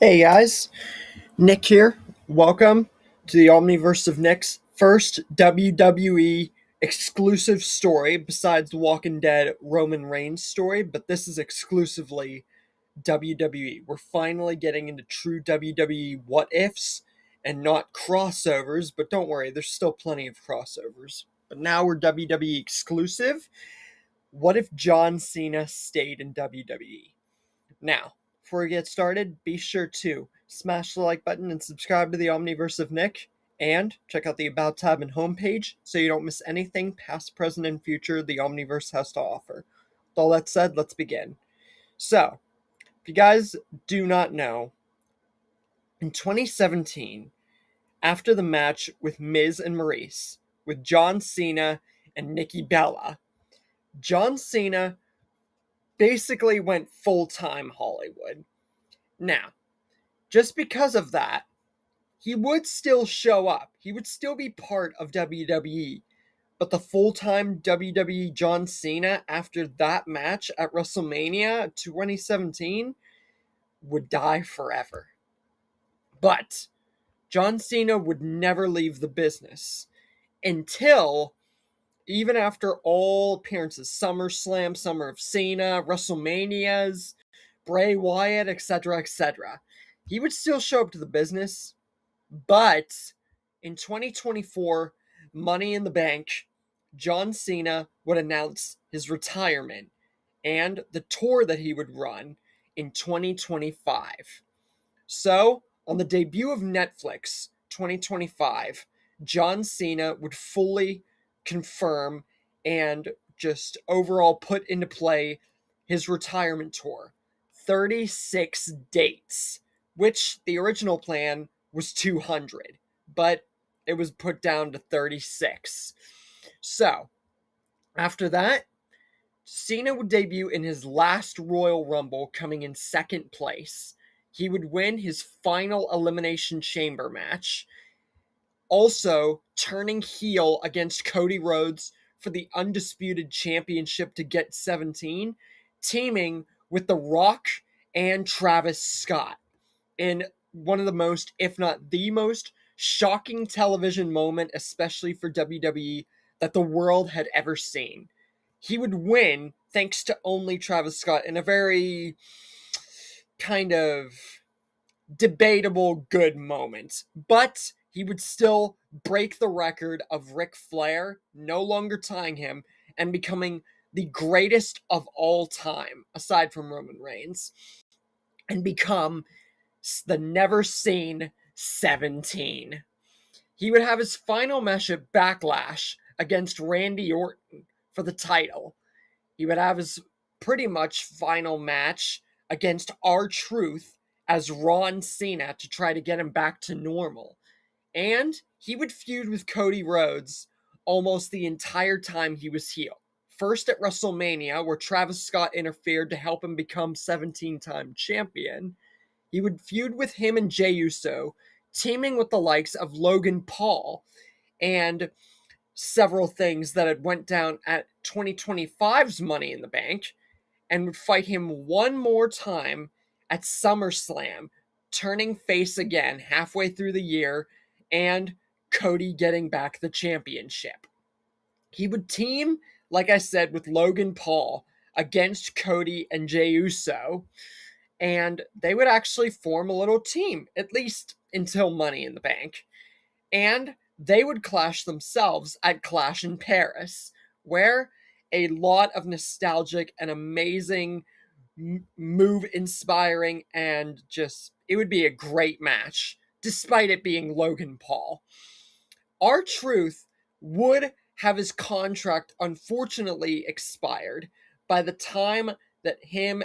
Hey guys, Nick here. Welcome to the Omniverse of Nick's first WWE exclusive story besides the Walking Dead Roman Reigns story, but this is exclusively WWE. We're finally getting into true WWE what ifs and not crossovers, but don't worry, there's still plenty of crossovers. But now we're WWE exclusive. What if John Cena stayed in WWE? Now, before we get started, be sure to smash the like button and subscribe to the Omniverse of Nick, and check out the About tab and homepage so you don't miss anything past, present, and future the Omniverse has to offer. With all that said, let's begin. So, if you guys do not know, in 2017, after the match with Miz and Maurice, with John Cena and Nikki Bella, John Cena basically went full-time Hollywood. Now, just because of that, he would still show up. He would still be part of WWE. But the full-time WWE John Cena after that match at WrestleMania 2017 would die forever. But John Cena would never leave the business until, even after all appearances, SummerSlam, Summer of Cena, WrestleManias, Bray Wyatt, etc., he would still show up to the business. But in 2024, Money in the Bank, John Cena would announce his retirement and the tour that he would run in 2025. So, on the debut of Netflix 2025, John Cena would fully confirm and just overall put into play his retirement tour. 36 dates, which the original plan was 200, but it was put down to 36. So, after that, Cena would debut in his last Royal Rumble, coming in second place. He would win his final Elimination Chamber match, also turning heel against Cody Rhodes for the Undisputed Championship to get 17, teaming with The Rock and Travis Scott in one of the most, if not the most, shocking television moment, especially for WWE, that the world had ever seen. He would win thanks to only Travis Scott in a very kind of debatable good moment. But he would still break the record of Ric Flair, no longer tying him, and becoming the greatest of all time, aside from Roman Reigns, and become the never seen 17. He would have his final match at Backlash against Randy Orton for the title. He would have his pretty much final match against R-Truth as Ron Cena to try to get him back to normal. And he would feud with Cody Rhodes almost the entire time he was heel. First at WrestleMania, where Travis Scott interfered to help him become 17-time champion. He would feud with him and Jey Uso, teaming with the likes of Logan Paul and several things that had went down at 2025's Money in the Bank, and would fight him one more time at SummerSlam, turning face again halfway through the year, and Cody getting back the championship. He would team, like I said, with Logan Paul against Cody and Jey Uso, and they would actually form a little team, at least until Money in the Bank. And they would clash themselves at Clash in Paris, where a lot of nostalgic and amazing, move inspiring, and just, it would be a great match, despite it being Logan Paul. R-Truth would have his contract unfortunately expired by the time that him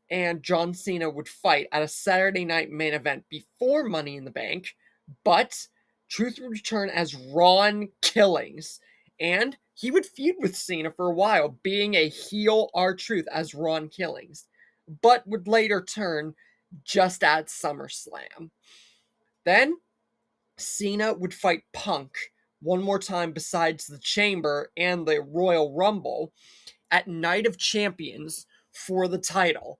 and John Cena would fight at a Saturday night main event before Money in the Bank, but Truth would return as Ron Killings, and he would feud with Cena for a while, being a heel R-Truth as Ron Killings, but would later turn just at SummerSlam. Then Cena would fight Punk one more time besides the Chamber and the Royal Rumble at Night of Champions for the title.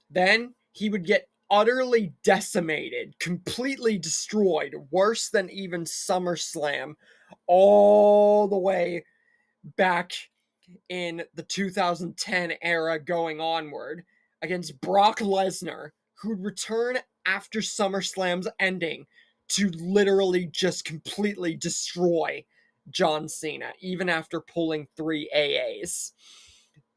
Then he would get utterly decimated, completely destroyed, worse than even SummerSlam, all the way back in the 2010 era going onward, against Brock Lesnar, who'd return after SummerSlam's ending to literally just completely destroy John Cena, even after pulling 3 AAs.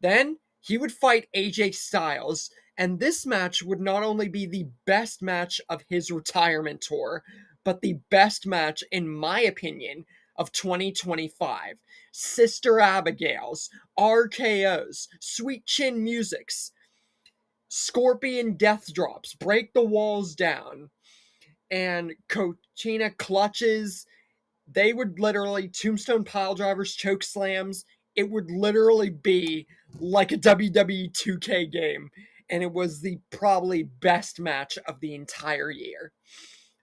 Then he would fight AJ Styles, and this match would not only be the best match of his retirement tour, but the best match, in my opinion, of 2025. Sister Abigail's, RKO's, Sweet Chin Music's, Scorpion Death Drops, Break the Walls Down, and Cochina Clutches. They would literally Tombstone Pile Drivers, Choke Slams. It would literally be like a WWE 2K game, and it was the probably best match of the entire year.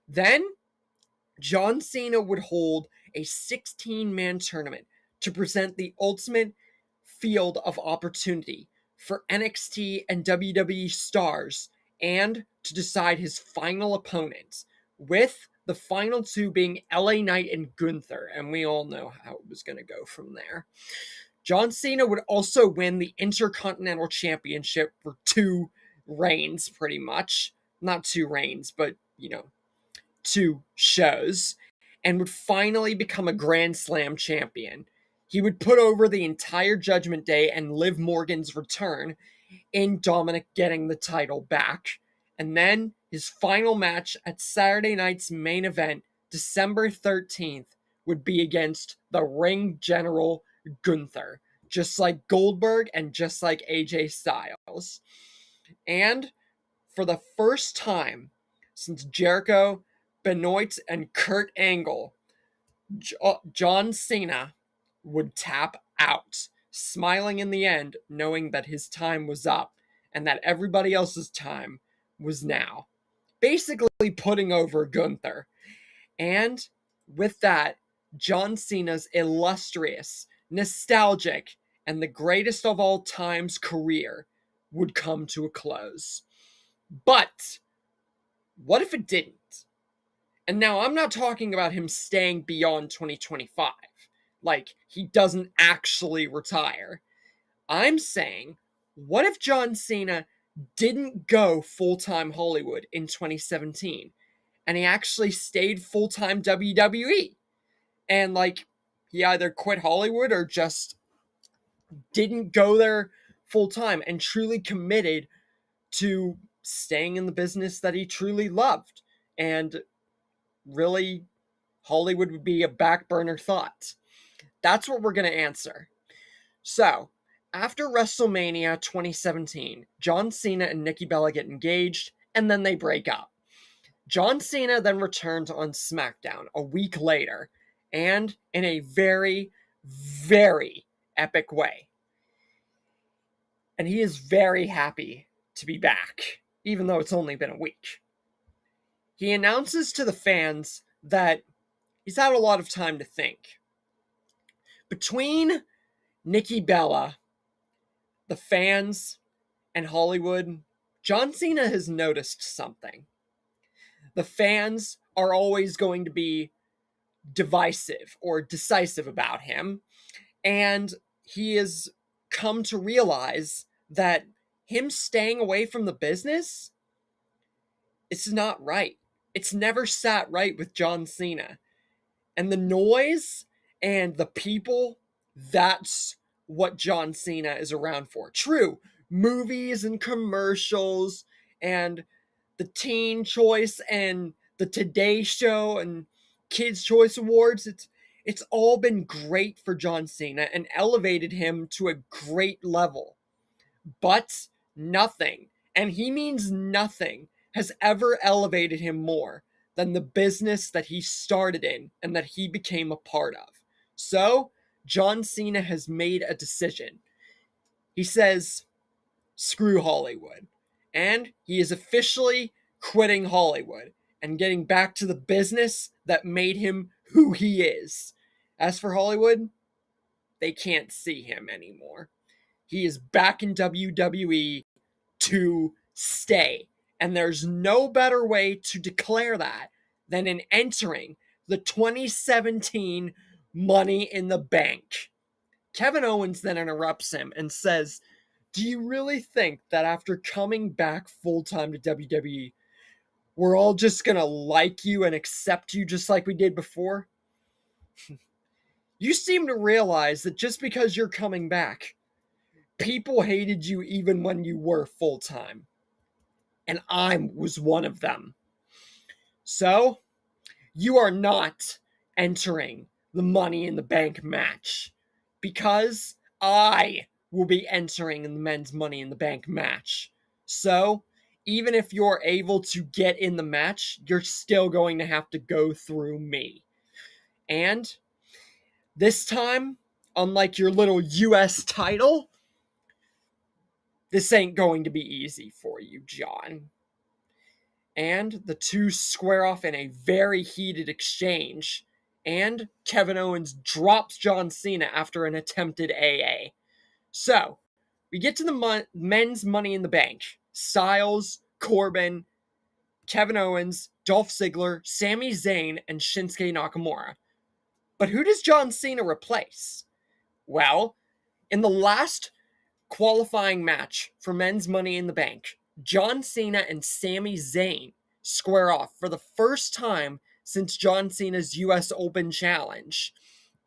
Then John Cena would hold a 16-man tournament to present the ultimate field of opportunity for NXT and WWE stars and to decide his final opponents, with the final two being LA Knight and Gunther, and we all know how it was going to go from there. John Cena would also win the Intercontinental Championship for 2 reigns, pretty much. Not 2 reigns, but, 2 shows, and would finally become a Grand Slam champion. He would put over the entire Judgment Day and Liv Morgan's return in Dominic getting the title back. And then his final match at Saturday night's main event, December 13th, would be against the Ring General Gunther, just like Goldberg and just like AJ Styles. And for the first time since Jericho, Benoit, and Kurt Angle, John Cena would tap out, smiling in the end, knowing that his time was up and that everybody else's time was now. Basically putting over Gunther. And with that, John Cena's illustrious, nostalgic, and the greatest of all time's career would come to a close. But what if it didn't? And now I'm not talking about him staying beyond 2025. Like, he doesn't actually retire. I'm saying, what if John Cena didn't go full-time Hollywood in 2017 and he actually stayed full-time WWE? And, like, he either quit Hollywood or just didn't go there full-time and truly committed to staying in the business that he truly loved. And really, Hollywood would be a back burner thought. That's what we're going to answer. So, after WrestleMania 2017, John Cena and Nikki Bella get engaged, and then they break up. John Cena then returns on SmackDown a week later, and in a very, very epic way. And he is very happy to be back, even though it's only been a week. He announces to the fans that he's had a lot of time to think. Between Nikki Bella, the fans, and Hollywood, John Cena has noticed something. The fans are always going to be divisive or decisive about him, and he has come to realize that him staying away from the business, it's not right. It's never sat right with John Cena. And the noise and the people, that's what John Cena is around for. True, movies and commercials and the Teen Choice and the Today Show and Kids Choice Awards, it's all been great for John Cena and elevated him to a great level. But nothing, and he means nothing, has ever elevated him more than the business that he started in and that he became a part of. So, John Cena has made a decision. He says, screw Hollywood. And he is officially quitting Hollywood and getting back to the business that made him who he is. As for Hollywood, they can't see him anymore. He is back in WWE to stay. And there's no better way to declare that than in entering the 2017 Money in the Bank. Kevin Owens then interrupts him and says, "Do you really think that after coming back full-time to WWE, we're all just gonna like you and accept you just like we did before? You seem to realize that just because you're coming back, people hated you even when you were full-time. And I was one of them. So, you are not entering the Money in the Bank match because I will be entering the men's Money in the Bank match. So, even if you're able to get in the match, you're still going to have to go through me. And this time, unlike your little US title, this ain't going to be easy for you, John." And the two square off in a very heated exchange, and Kevin Owens drops John Cena after an attempted AA. So, we get to the men's Money in the Bank. Styles, Corbin, Kevin Owens, Dolph Ziggler, Sami Zayn, and Shinsuke Nakamura. But who does John Cena replace? Well, in the last qualifying match for men's Money in the Bank, John Cena and Sami Zayn square off for the first time since John Cena's US Open Challenge.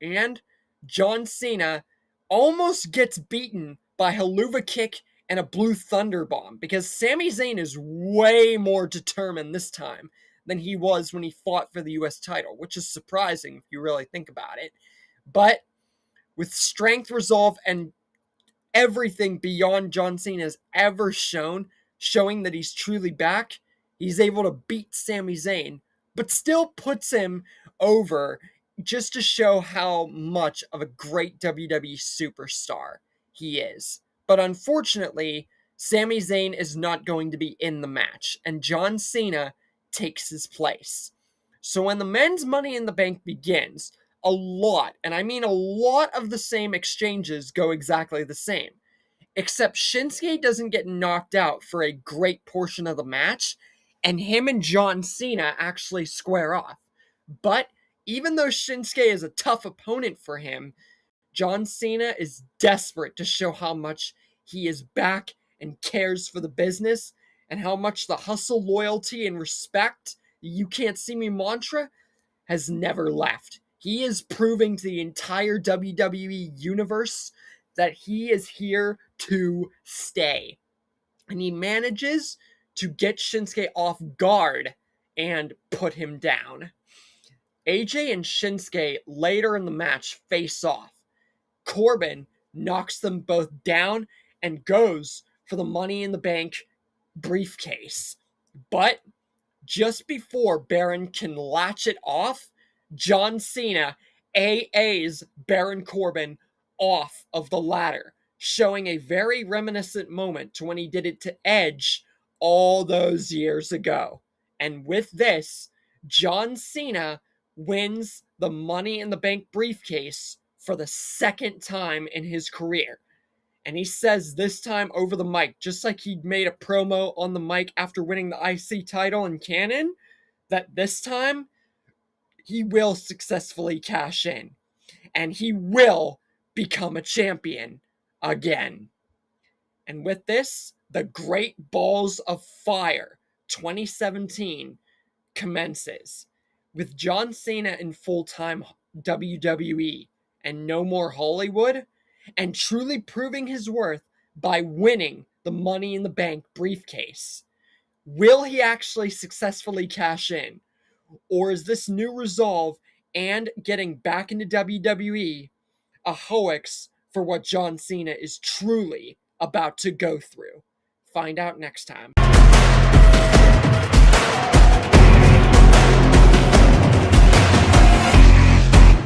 And John Cena almost gets beaten by a Helluva Kick and a Blue Thunder Bomb because Sami Zayn is way more determined this time than he was when he fought for the US title, which is surprising if you really think about it. But with strength, resolve, and everything beyond John Cena has ever shown, showing that he's truly back, he's able to beat Sami Zayn, but still puts him over just to show how much of a great WWE superstar he is. But unfortunately, Sami Zayn is not going to be in the match, and John Cena takes his place. So when the men's Money in the Bank begins, a lot, and I mean a lot of the same exchanges go exactly the same. Except Shinsuke doesn't get knocked out for a great portion of the match, and him and John Cena actually square off. But even though Shinsuke is a tough opponent for him, John Cena is desperate to show how much he is back and cares for the business, and how much the hustle, loyalty, and respect, you can't see me mantra, has never left. He is proving to the entire WWE universe that he is here to stay. And he manages to get Shinsuke off guard and put him down. AJ and Shinsuke later in the match face off. Corbin knocks them both down and goes for the Money in the Bank briefcase. But just before Baron can latch it off, John Cena AAs Baron Corbin off of the ladder, showing a very reminiscent moment to when he did it to Edge all those years ago. And with this, John Cena wins the Money in the Bank briefcase for the second time in his career. And he says this time over the mic, just like he made a promo on the mic after winning the IC title in Canon, that this time he will successfully cash in. And he will become a champion again. And with this, the Great Balls of Fire 2017 commences, with John Cena in full-time WWE and no more Hollywood, and truly proving his worth by winning the Money in the Bank briefcase. Will he actually successfully cash in? Or is this new resolve and getting back into WWE a hoax for what John Cena is truly about to go through? Find out next time.